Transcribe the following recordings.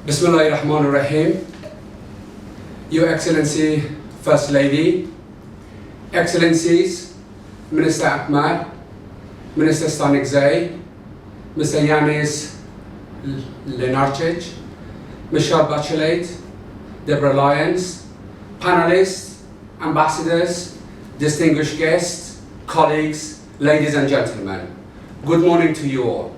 Bismillahirrahmanirrahim. Your Excellency, First Lady, Excellencies, Minister Ahmad, Minister څنګیزه, Mr. Yanis Lenarcic, Michelle Bachelet, Deborah Lyons, panelists, ambassadors, distinguished guests, colleagues, ladies and gentlemen. Good morning to you all.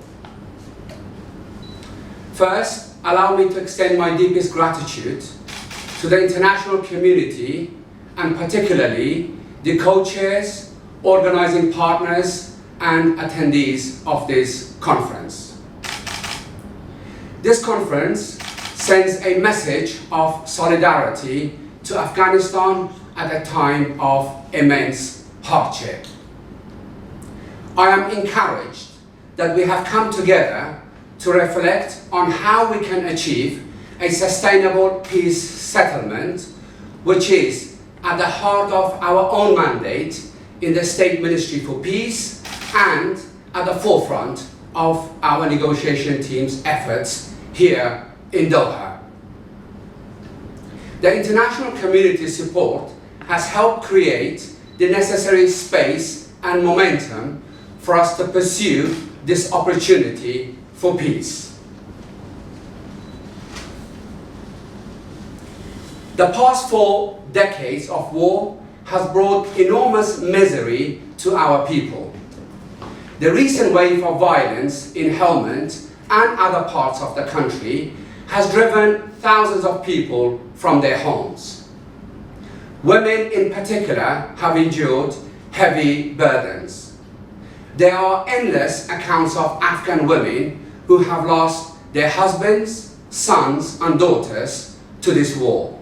First, allow me to extend my deepest gratitude to the international community and particularly the co-chairs, organizing partners and attendees of this conference. This conference sends a message of solidarity to Afghanistan at a time of immense hardship. I am encouraged that we have come together to reflect on how we can achieve a sustainable peace settlement, which is at the heart of our own mandate in the State Ministry for Peace and at the forefront of our negotiation team's efforts here in Doha. The international community's support has helped create the necessary space and momentum for us to pursue this opportunity for peace. The past 4 decades of war has brought enormous misery to our people. The recent wave of violence in Helmand and other parts of the country has driven thousands of people from their homes. Women in particular have endured heavy burdens. There are endless accounts of Afghan women who have lost their husbands, sons and daughters to this war.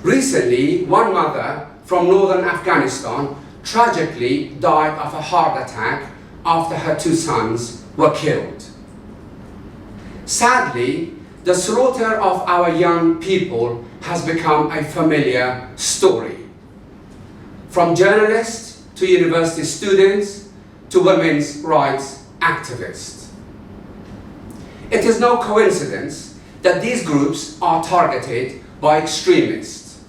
Recently, one mother from northern Afghanistan tragically died of a heart attack after her 2 sons were killed. Sadly, the slaughter of our young people has become a familiar story. From journalists to university students to women's rights activists. It is no coincidence that these groups are targeted by extremists,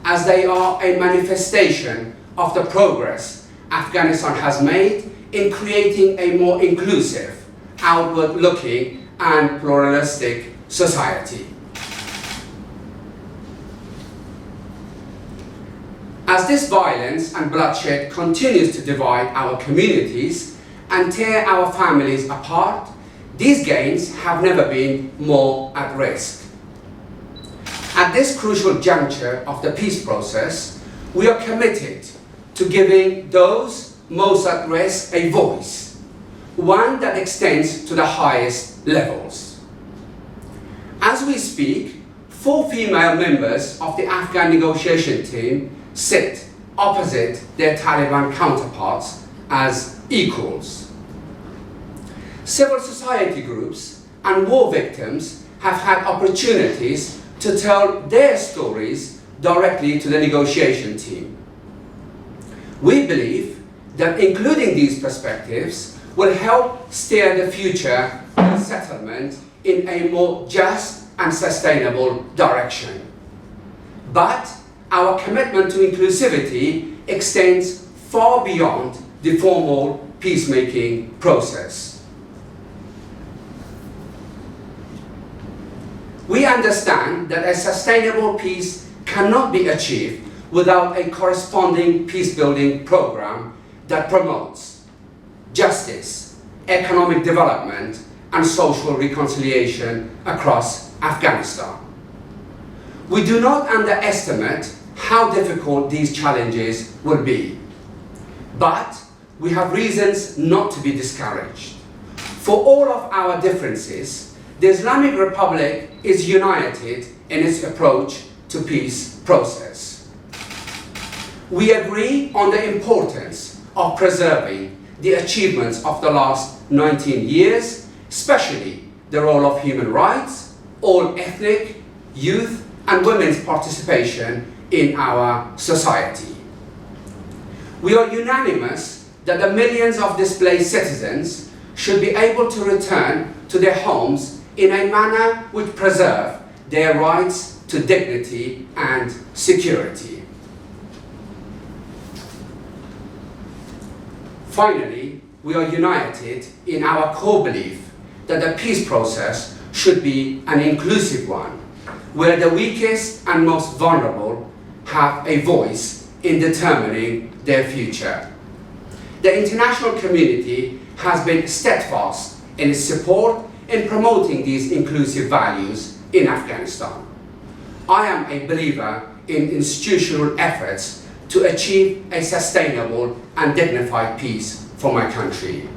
as they are a manifestation of the progress Afghanistan has made in creating a more inclusive, outward-looking and pluralistic society. As this violence and bloodshed continues to divide our communities and tear our families apart, these gains have never been more at risk. At this crucial juncture of the peace process, we are committed to giving those most at risk a voice, one that extends to the highest levels. As we speak, 4 female members of the Afghan negotiation team sit opposite their Taliban counterparts as equals. Civil society groups and war victims have had opportunities to tell their stories directly to the negotiation team. We believe that including these perspectives will help steer the future settlement in a more just and sustainable direction. But our commitment to inclusivity extends far beyond the formal peacemaking process. We understand that a sustainable peace cannot be achieved without a corresponding peace-building program that promotes justice, economic development, and social reconciliation across Afghanistan. We do not underestimate how difficult these challenges will be, but we have reasons not to be discouraged. For all of our differences, the Islamic Republic is united in its approach to peace process. We agree on the importance of preserving the achievements of the last 19 years, especially the role of human rights, all ethnic, youth and women's participation in our society. We are unanimous that the millions of displaced citizens should be able to return to their homes in a manner which preserves their rights to dignity and security. Finally, we are united in our core belief that the peace process should be an inclusive one, where the weakest and most vulnerable have a voice in determining their future. The international community has been steadfast in its support in promoting these inclusive values in Afghanistan. I am a believer in institutional efforts to achieve a sustainable and dignified peace for my country.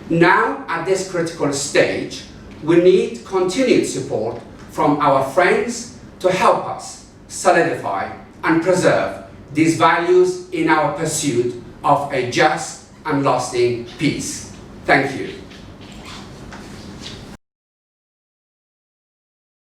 Now, at this critical stage, we need continued support from our friends to help us solidify and preserve these values in our pursuit of a just and lasting peace. Thank you.